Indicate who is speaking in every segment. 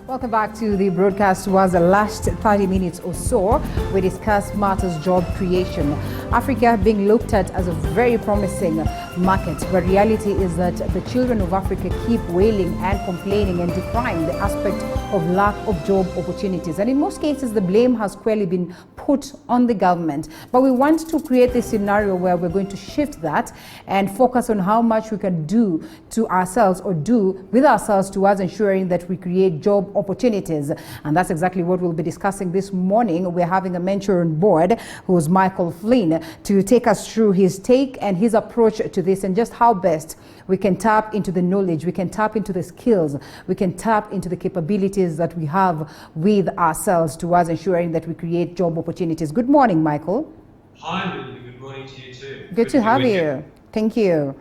Speaker 1: Welcome back to the broadcast. Was the last 30 minutes or so, we discussed matters job creation. Africa being looked at as a very promising market, but reality is that the children of Africa keep wailing and complaining and decrying the aspect of lack of job opportunities. And in most cases, the blame has clearly been put on the government. But we want to create this scenario where we're going to shift that and focus on how much we can do to ourselves or do with ourselves towards ensuring that we create job opportunities. And that's exactly what we'll be discussing this morning. We're having a mentor on board who's Michael Flynn to take us through his take and his approach to this and just how best we can tap into the knowledge, we can tap into the skills, we can tap into the capabilities that we have with ourselves towards ensuring that we create job opportunities. Good morning, Michael.
Speaker 2: Hi, Linda. Good morning to you too.
Speaker 1: Good to have you. Thank you.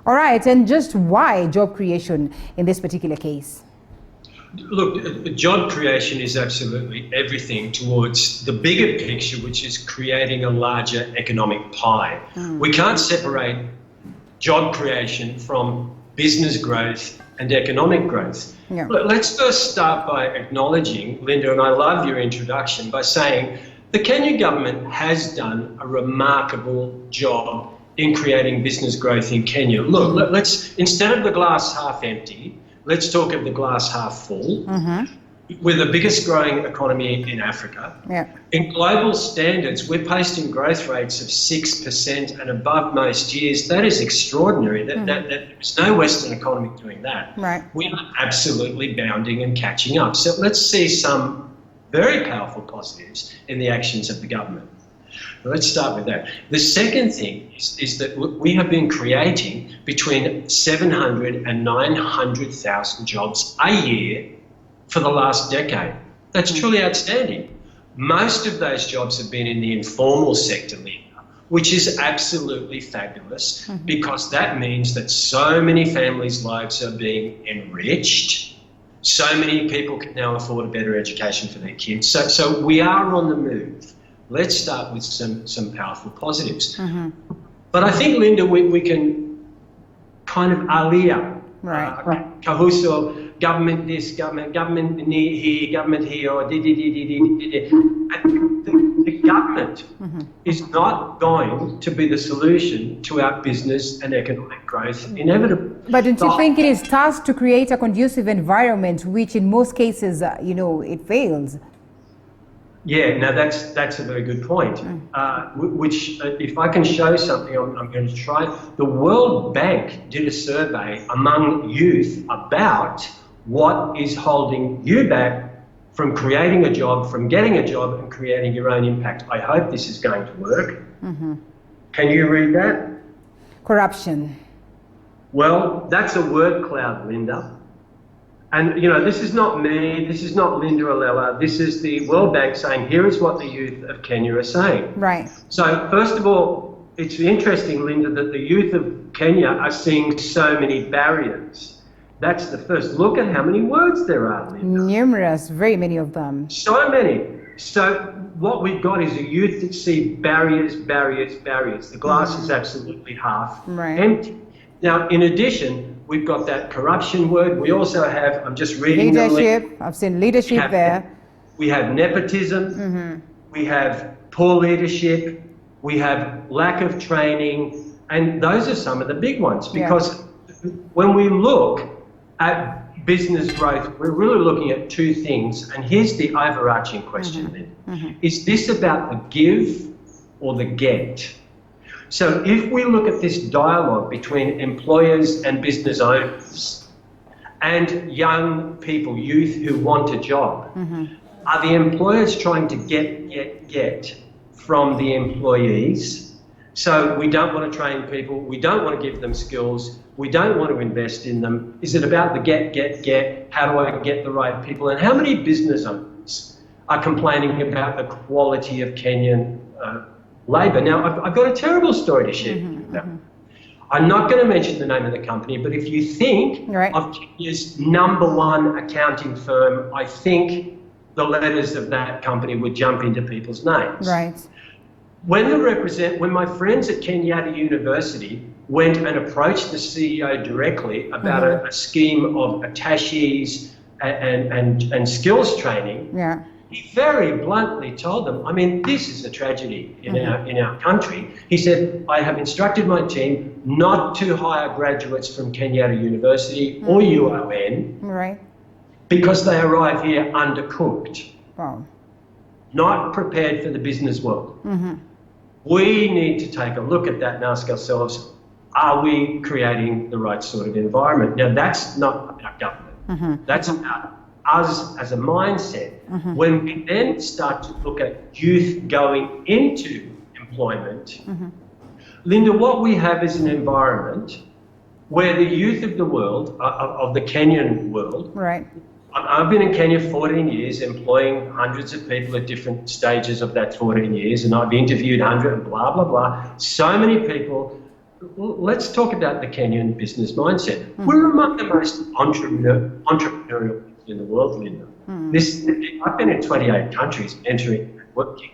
Speaker 1: All right, and just why job creation in this particular case?
Speaker 2: Look, job creation is absolutely everything towards the bigger picture, which is creating a larger economic pie. We can't separate job creation from business growth and economic growth.
Speaker 1: Yeah.
Speaker 2: Let's first start by acknowledging, Linda, and I love your introduction, by saying the Kenya government has done a remarkable job in creating business growth in Kenya. Look, let's, instead of the glass half empty, let's talk of the glass half full. We're the biggest growing economy in Africa.
Speaker 1: Yeah.
Speaker 2: In global standards, we're posting growth rates of 6% and above most years. That is extraordinary. There's no Western economy doing that.
Speaker 1: Right.
Speaker 2: We are absolutely bounding and catching up. So let's see some very powerful positives in the actions of the government. Let's start with that. The second thing is that we have been creating between 700 and 900,000 jobs a year for the last decade. That's truly outstanding. Most of those jobs have been in the informal sector, Linda, which is absolutely fabulous because that means that so many families' lives are being enriched. So many people can now afford a better education for their kids. So we are on the move. Let's start with some powerful positives. But I think, Linda, we can kind of alia, kahuso, government this, government here, government here, or the government is not going to be the solution to our business and economic growth inevitably.
Speaker 1: But don't you think it is tasked to create a conducive environment, which in most cases, it fails?
Speaker 2: Yeah, now that's a very good point, which if I can show something, I'm going to try. The World Bank did a survey among youth about what is holding you back from creating a job, from getting a job and creating your own impact. I hope this is going to work. Can you read that?
Speaker 1: Corruption.
Speaker 2: Well, that's a word cloud, Linda. And, this is not me, this is not Linda Alela, this is the World Bank saying, here is what the youth of Kenya are saying.
Speaker 1: Right.
Speaker 2: So, first of all, it's interesting, Linda, that the youth of Kenya are seeing so many barriers. That's the first. Look at how many words there are, Linda.
Speaker 1: Numerous, very many of them.
Speaker 2: So many. So, what we've got is a youth that see barriers, barriers, barriers. The glass is absolutely half empty. Now, in addition, we've got that corruption word. We also have, I'm just reading
Speaker 1: leadership. I've seen leadership there.
Speaker 2: We have nepotism. We have poor leadership. We have lack of training. And those are some of the big ones because when we look at business growth, we're really looking at two things. And here's the overarching question, Lynn. Is this about the give or the get? So if we look at this dialogue between employers and business owners and young people, youth who want a job, are the employers trying to get from the employees? So we don't want to train people, we don't want to give them skills, we don't want to invest in them. Is it about the get? How do I get the right people? And how many business owners are complaining about the quality of Kenyan labour? Now, I've got a terrible story to share. I'm not going to mention the name of the company, but if you think of Kenya's #1 accounting firm, I think the letters of that company would jump into people's names.
Speaker 1: Right.
Speaker 2: When my friends at Kenyatta University went and approached the CEO directly about a scheme of attaches and skills training,
Speaker 1: Yeah.
Speaker 2: he very bluntly told them, I mean, this is a tragedy in our country. He said, I have instructed my team not to hire graduates from Kenyatta University or UON
Speaker 1: Right.
Speaker 2: because they arrive here undercooked,
Speaker 1: Wow.
Speaker 2: not prepared for the business world. We need to take a look at that and ask ourselves, are we creating the right sort of environment? Now, that's not about government. That's about us as a mindset. When we then start to look at youth going into employment, Linda, what we have is an environment where the youth of the world, of the Kenyan world,
Speaker 1: Right.
Speaker 2: I've been in Kenya 14 years, employing hundreds of people at different stages of that 14 years, and I've interviewed hundreds and blah, blah, blah. So many people. Let's talk about the Kenyan business mindset. We're among the most entrepreneurial people in the world, Linda. I've been in 28 countries entering and working.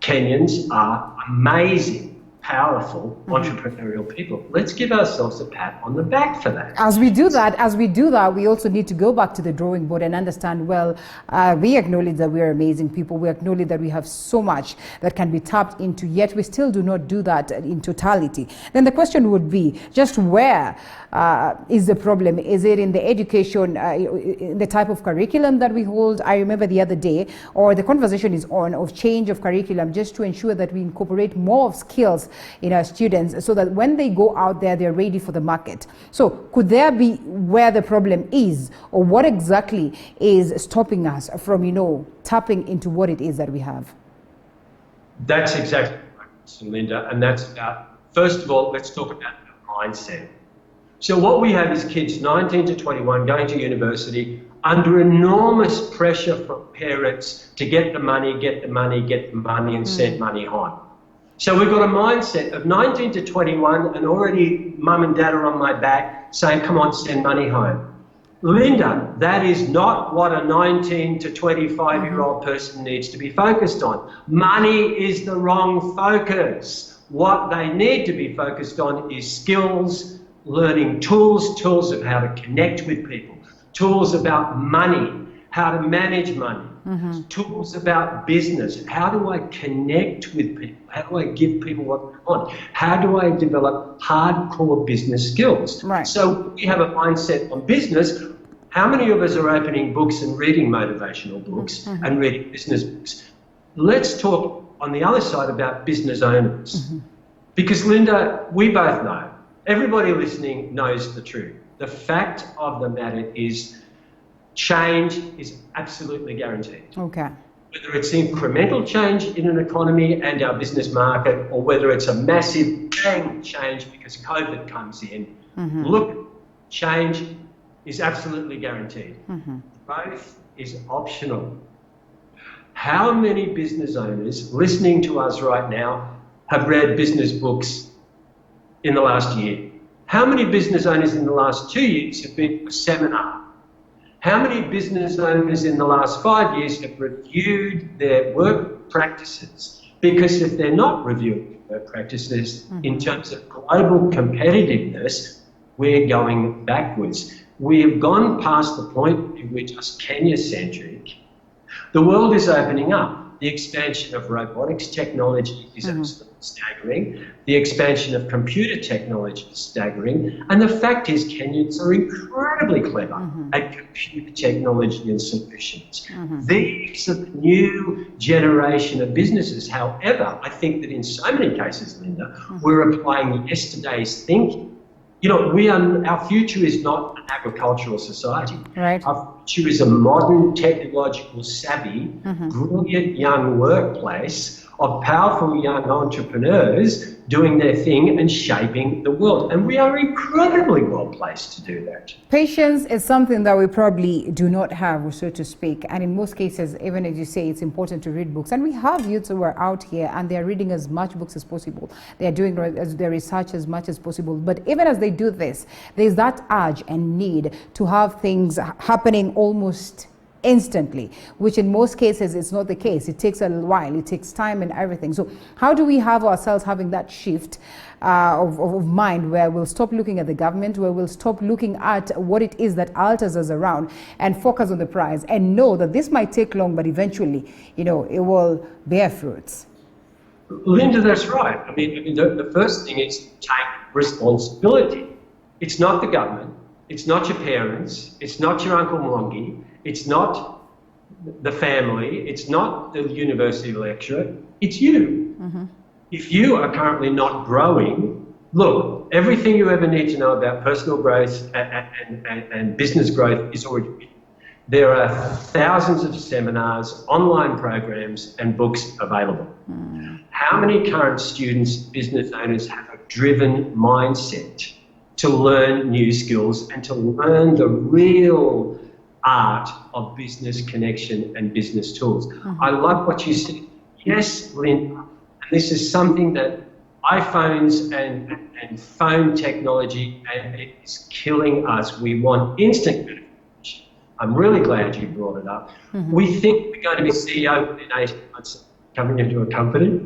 Speaker 2: Kenyans are amazing, powerful, entrepreneurial people. Let's give ourselves a pat on the back for that.
Speaker 1: As we do that, we also need to go back to the drawing board and understand, well, we acknowledge that we are amazing people. We acknowledge that we have so much that can be tapped into, yet we still do not do that in totality. Then the question would be, just where is the problem? Is it in the education, in the type of curriculum that we hold? I remember the other day, or the conversation is on, of change of curriculum, just to ensure that we incorporate more of skills in our students so that when they go out there, they're ready for the market. So could there be where the problem is, or what exactly is stopping us from, tapping into what it is that we have?
Speaker 2: That's exactly right, Linda, and that's about, first of all, let's talk about the mindset. So what we have is kids 19 to 21 going to university under enormous pressure from parents to get the money, and send money home. So we've got a mindset of 19 to 21 and already mum and dad are on my back saying, come on, send money home. Linda, that is not what a 19 to 25-year-old person needs to be focused on. Money is the wrong focus. What they need to be focused on is skills, learning tools of how to connect with people, tools about money, how to manage money, tools about business. How do I connect with people? How do I give people what they want? How do I develop hardcore business skills?
Speaker 1: Right.
Speaker 2: So we have a mindset on business. How many of us are opening books and reading motivational books and reading business books? Let's talk on the other side about business owners. Because, Linda, we both know, everybody listening knows the truth. The fact of the matter is change is absolutely guaranteed.
Speaker 1: Okay.
Speaker 2: Whether it's incremental change in an economy and our business market, or whether it's a massive bang change because COVID comes in, look, change is absolutely guaranteed. Both is optional. How many business owners listening to us right now have read business books in the last year? How many business owners in the last 2 years have been to a seminar? How many business owners in the last 5 years have reviewed their work practices? Because if they're not reviewing work practices in terms of global competitiveness, we're going backwards. We have gone past the point in which us Kenya-centric. The world is opening up. The expansion of robotics technology is absolutely staggering. The expansion of computer technology is staggering. And the fact is Kenyans are incredibly clever at computer technology and solutions. These are the new generation of businesses. However, I think that in so many cases, Linda, we're applying yesterday's thinking. Our future is not an agricultural society.
Speaker 1: Right.
Speaker 2: Our future is a modern, technological savvy, brilliant young workplace of powerful young entrepreneurs doing their thing and shaping the world. And we are incredibly well placed to do that.
Speaker 1: Patience is something that we probably do not have, so to speak. And in most cases, even as you say, it's important to read books. And we have youths who are out here and they're reading as much books as possible. They are doing their research as much as possible. But even as they do this, there's that urge and need to have things happening almost instantly, which in most cases is not the case. It takes a while, it takes time and everything. So how do we have ourselves having that shift of mind, where we'll stop looking at the government, where we'll stop looking at what it is that alters us around, and focus on the prize, and know that this might take long, but eventually, it will bear fruits?
Speaker 2: Linda, that's right. I mean, the first thing is take responsibility. It's not the government, it's not your parents, it's not your Uncle Mongi, it's not the family, it's not the university lecturer, it's you. Mm-hmm. If you are currently not growing, look, everything you ever need to know about personal growth and business growth is already written. There are thousands of seminars, online programs, and books available. Mm. How many current students, business owners have a driven mindset to learn new skills and to learn the real art of business connection and business tools? Mm-hmm. I love what you said. Yes, Linda, and this is something that iPhones and phone technology, and it is killing us. We want instant gratification. I'm really glad you brought it up. Mm-hmm. We think we're going to be CEO within 18 months coming into a company.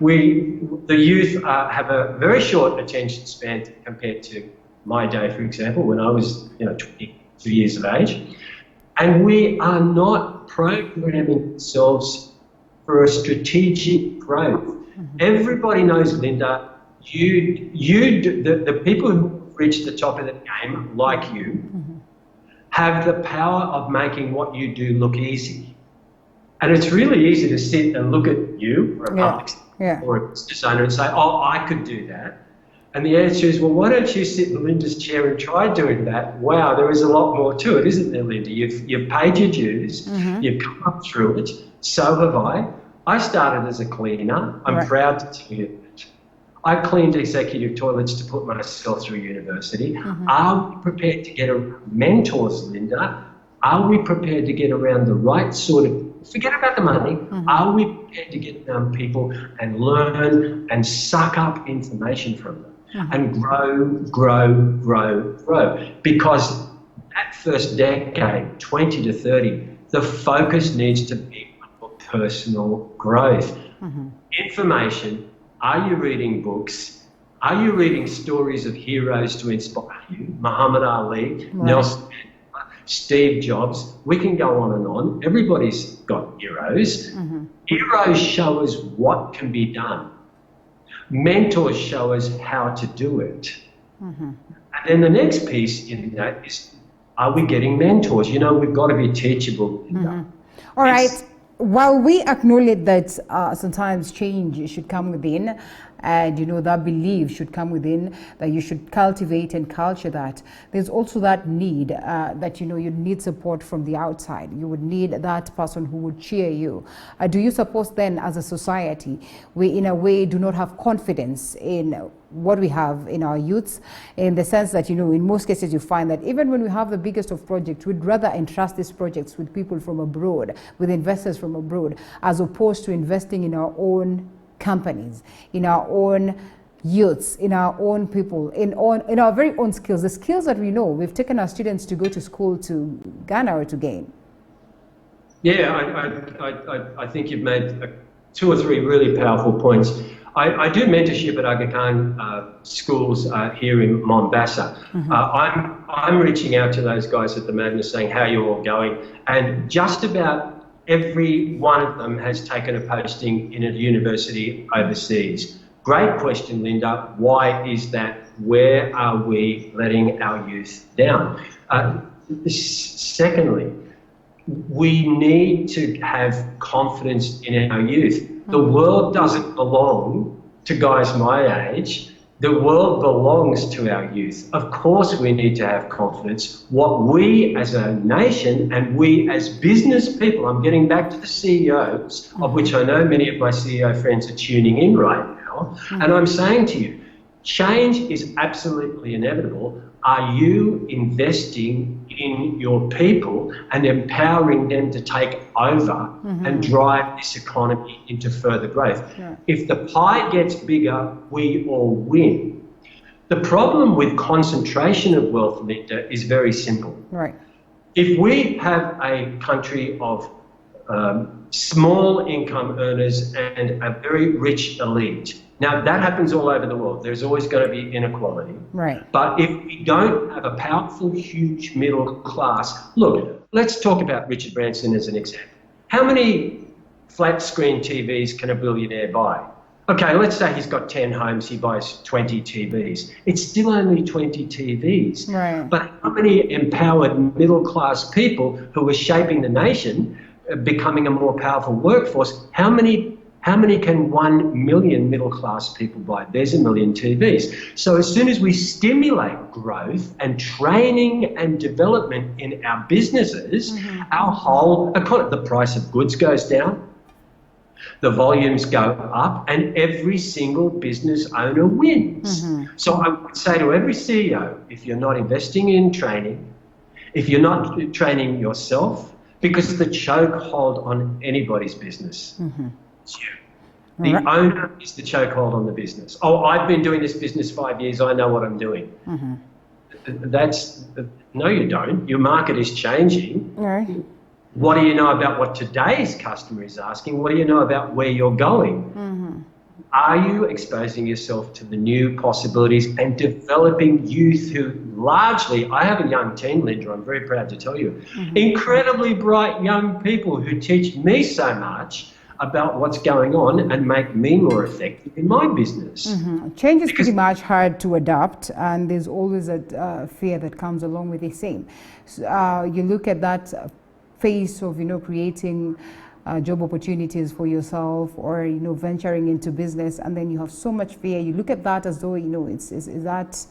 Speaker 2: The youth have a very short attention span compared to my day, for example, when I was 22 years of age. And we are not programming ourselves for a strategic growth. Mm-hmm. Everybody knows, Linda, the people who reach the top of the game, like you, mm-hmm. have the power of making what you do look easy. And it's really easy to sit and look at you, or a public or a business owner, and say, oh, I could do that. And the answer is, well, why don't you sit in Linda's chair and try doing that? Wow, there is a lot more to it, isn't there, Linda? You've paid your dues, mm-hmm. you've come up through it, so have I. I started as a cleaner. I'm proud to tell you that. I cleaned executive toilets to put myself through university. Mm-hmm. Are we prepared to get mentors, Linda? Are we prepared to get around the right sort of, forget about the money, mm-hmm. are we prepared to get around people and learn and suck up information from them? Mm-hmm. And grow. Because that first decade, 20 to 30, the focus needs to be on personal growth. Mm-hmm. Information. Are you reading books? Are you reading stories of heroes to inspire you? Muhammad Ali, Nelson Mandela, Steve Jobs. We can go on and on. Everybody's got heroes. Mm-hmm. Heroes show us what can be done. Mentors show us how to do it. Mm-hmm. And then the next piece in that is, are we getting mentors? We've got to be teachable.
Speaker 1: Mm-hmm. All right. While we acknowledge that sometimes change should come within, and that belief should come within, that you should cultivate and culture that, there's also that need that you need support from the outside. You would need that person who would cheer you. Do you suppose then, as a society, we in a way do not have confidence in what we have in our youths, in the sense that in most cases you find that even when we have the biggest of projects, we'd rather entrust these projects with people from abroad, with investors from abroad, as opposed to investing in our own companies, in our own youths, in our own people, in our very own skills, the skills that we know we've taken our students to go to school to garner or to gain.
Speaker 2: Yeah, I think you've made 2 or 3 really powerful points. I do mentorship at Aga Khan schools here in Mombasa. Mm-hmm. I'm reaching out to those guys at the moment saying, how are you all going? And just about every one of them has taken a posting in a university overseas. Great question, Linda. Why is that? Where are we letting our youth down? Secondly, we need to have confidence in our youth. The world doesn't belong to guys my age. The world belongs to our youth. Of course we need to have confidence. What we as a nation and we as business people, I'm getting back to the CEOs, of which I know many of my CEO friends are tuning in right now, and I'm saying to you, change is absolutely inevitable. Are you investing in your people and empowering them to take over and drive this economy into further growth? Yeah. If the pie gets bigger, we all win. The problem with concentration of wealth, Linda, is very simple.
Speaker 1: Right.
Speaker 2: If we have a country of small income earners and a very rich elite, now that happens all over the world. There's always going to be inequality.
Speaker 1: Right.
Speaker 2: But if we don't have a powerful, huge middle class, look, let's talk about Richard Branson as an example. How many flat screen TVs can a billionaire buy? Okay, let's say he's got 10 homes, he buys 20 TVs. It's still only 20 TVs.
Speaker 1: Right.
Speaker 2: But how many empowered middle class people who are shaping the nation, becoming a more powerful workforce, how many can 1 million middle class people buy? There's 1 million TVs. So as soon as we stimulate growth and training and development in our businesses, our whole economy, the price of goods goes down, the volumes go up, and every single business owner wins. So I would say to every CEO, if you're not investing in training, if you're not training yourself, because the chokehold on anybody's business, it's you. The owner is the chokehold on the business. Oh, I've been doing this business 5 years, I know what I'm doing. No, you don't. Your market is changing.
Speaker 1: Right.
Speaker 2: What do you know about what today's customer is asking? What do you know about where you're going? Are you exposing yourself to the new possibilities and developing youth who largely, I have a young team, Linda, I'm very proud to tell you, incredibly bright young people who teach me so much about what's going on and make me more effective in my business.
Speaker 1: Change is pretty much hard to adapt, and there's always a fear that comes along with the same. So, you look at that phase of creating job opportunities for yourself, or venturing into business, and then you have so much fear. You look at that as though it's that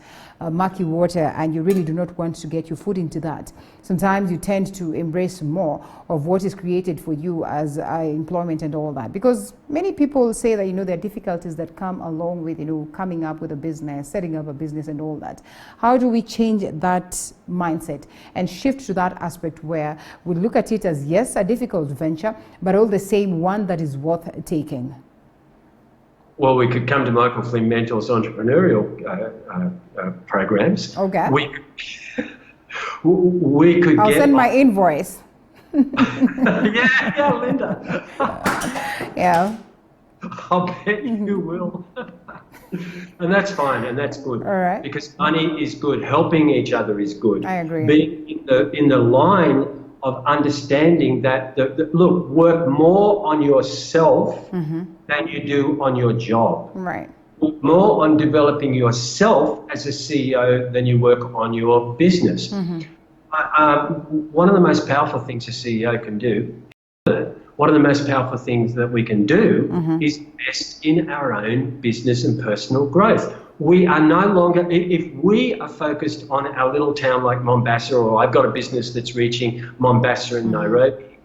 Speaker 1: murky water, and you really do not want to get your foot into that. Sometimes you tend to embrace more of what is created for you as employment and all that, because many people say that there are difficulties that come along with coming up with a business, setting up a business and all that. How do we change that mindset and shift to that aspect where we look at it as, yes, a difficult venture, but all the same one that is worth taking?
Speaker 2: Well, we could come to Michael Flynn Mentor's entrepreneurial programs.
Speaker 1: Okay.
Speaker 2: We could
Speaker 1: I'll
Speaker 2: get...
Speaker 1: send my invoice.
Speaker 2: yeah, Linda.
Speaker 1: Yeah.
Speaker 2: I'll bet you will. And that's fine, and that's good.
Speaker 1: All right.
Speaker 2: Because money is good. Helping each other is good.
Speaker 1: I agree.
Speaker 2: Being in the line of understanding that, look, work more on yourself than you do on your job.
Speaker 1: Right.
Speaker 2: Work more on developing yourself as a CEO than you work on your business. One of the most powerful things a CEO can do, one of the most powerful things that we can do is invest in our own business and personal growth. We are no longer, if we are focused on our little town like Mombasa, or I've got a business that's reaching Mombasa and Nairobi,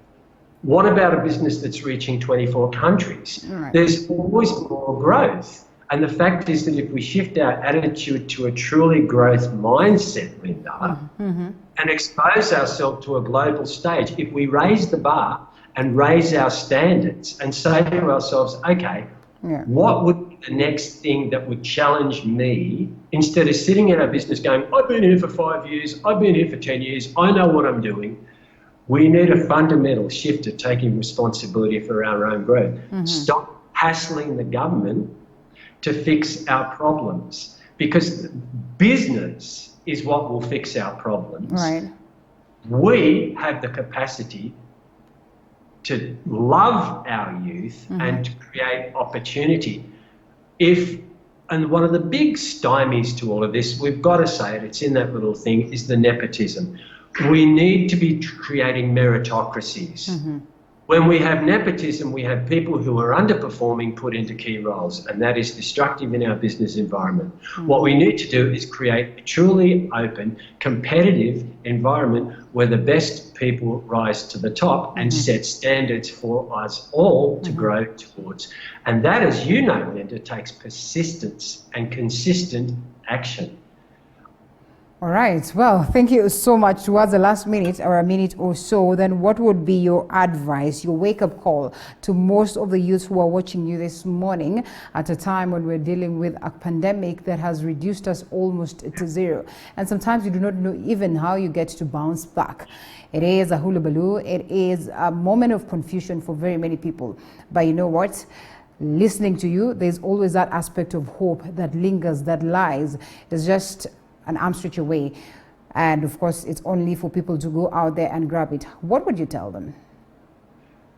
Speaker 2: what about a business that's reaching 24 countries?
Speaker 1: Right.
Speaker 2: There's always more growth. And the fact is that if we shift our attitude to a truly growth mindset, Linda, and expose ourselves to a global stage, if we raise the bar and raise our standards and say to ourselves, okay, what would be the next thing that would challenge me, instead of sitting in our business going, I've been here for 5 years, I've been here for 10 years, I know what I'm doing. We need a fundamental shift to taking responsibility for our own growth. Stop hassling the government to fix our problems, because business is what will fix our problems.
Speaker 1: Right.
Speaker 2: We have the capacity to love our youth and to create opportunity. And one of the big stymies to all of this, we've got to say it, it's in that little thing, is the nepotism. We need to be creating meritocracies. When we have nepotism, we have people who are underperforming put into key roles, and that is destructive in our business environment. What we need to do is create a truly open, competitive environment where the best people rise to the top and set standards for us all to grow towards. And that, as you know, Linda, takes persistence and consistent action.
Speaker 1: All right. Well, thank you so much. Towards the last minute or a minute or so, then what would be your advice, your wake-up call to most of the youths who are watching you this morning at a time when we're dealing with a pandemic that has reduced us almost to zero? And sometimes you do not know even how you get to bounce back. It is a hullabaloo. It is a moment of confusion for very many people. But you know what? Listening to you, there's always that aspect of hope that lingers, that lies. It's just an arm stretch away, and of course it's only for people to go out there and grab it. What would you tell them?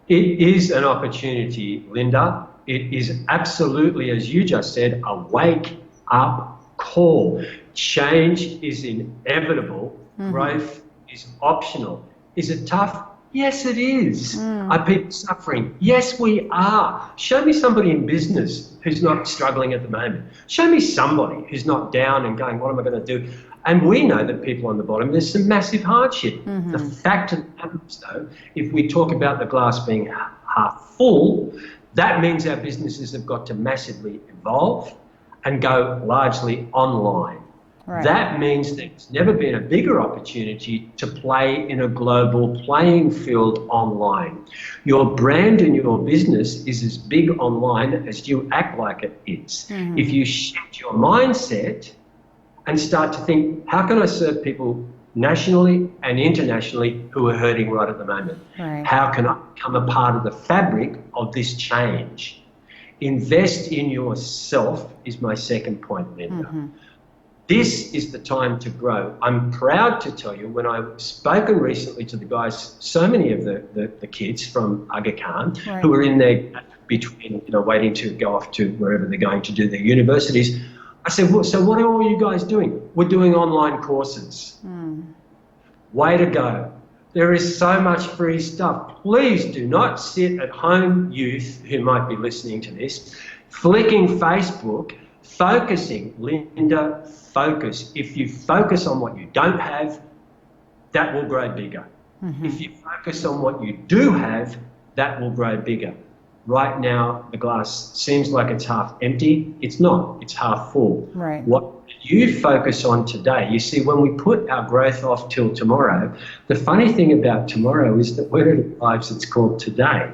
Speaker 2: It is an opportunity, Linda. It is absolutely, as you just said, a wake up call. Change is inevitable. Growth is optional. Is it tough? Yes, it is. Are people suffering? Yes, we are. Show me somebody in business who's not struggling at the moment. Show me somebody who's not down and going, what am I going to do? And we know that people on the bottom, there's some massive hardship. The fact of the matter is, though, if we talk about the glass being half full, that means our businesses have got to massively evolve and go largely online. Right. That means there's never been a bigger opportunity to play in a global playing field online. Your brand and your business is as big online as you act like it is. If you shift your mindset and start to think, how can I serve people nationally and internationally who are hurting right at the moment? Right. How can I become a part of the fabric of this change? Invest in yourself is my second point, Linda. This is the time to grow. I'm proud to tell you, when I've spoken recently to the guys, so many of the kids from Aga Khan, who are in there between, waiting to go off to wherever they're going to do their universities, I said, well, so what are all you guys doing? We're doing online courses. Way to go. There is so much free stuff. Please do not sit at home, youth who might be listening to this, flicking Facebook, focusing. Linda, focus. If you focus on what you don't have, that will grow bigger. If you focus on what you do have, that will grow bigger. Right now, the glass seems like it's half empty. It's not. It's half full. Right. What you focus on today, you see, when we put our growth off till tomorrow, the funny thing about tomorrow is that when it arrives, it's called today.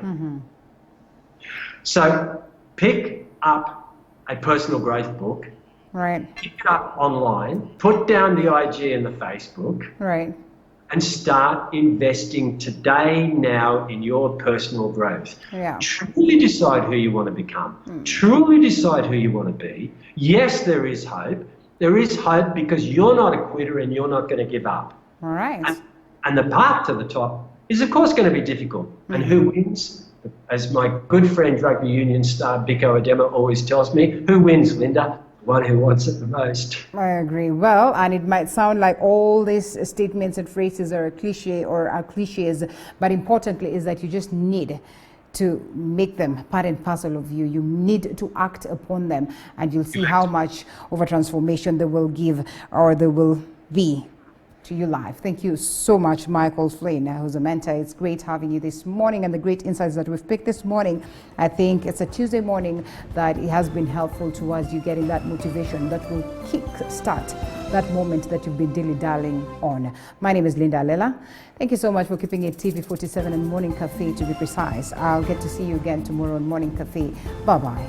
Speaker 2: So pick up a personal growth book. Right. Pick it up online, put down the IG and the Facebook. Right. And start investing today, now, in your personal growth. Yeah. Truly decide who you want to become. Truly decide who you want to be. Yes, there is hope. There is hope because you're not a quitter and you're not going to give up. All right. And the path to the top is, of course, going to be difficult. And who wins? As my good friend, rugby union star Biko Adema always tells me, who wins, Linda? One who wants it the most. I agree. Well, and it might sound like all these statements and phrases are a cliche or are cliches, but importantly is that you just need to make them part and parcel of you. You need to act upon them, and you'll see how much of a transformation they will give or they will be to your life. Thank you so much, Michael Flynn, who's a mentor. It's great having you this morning, and the great insights that we've picked this morning. I think it's a Tuesday morning that it has been helpful towards you getting that motivation that will kick start that moment that you've been dilly-dallying on. My name is Linda Alela. Thank you so much for keeping it TV47 and Morning Cafe, to be precise. I'll get to see you again tomorrow on Morning Cafe. Bye-bye.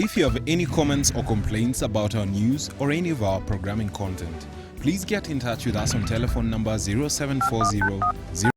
Speaker 3: If you have any comments or complaints about our news or any of our programming content, please get in touch with us on telephone number 0740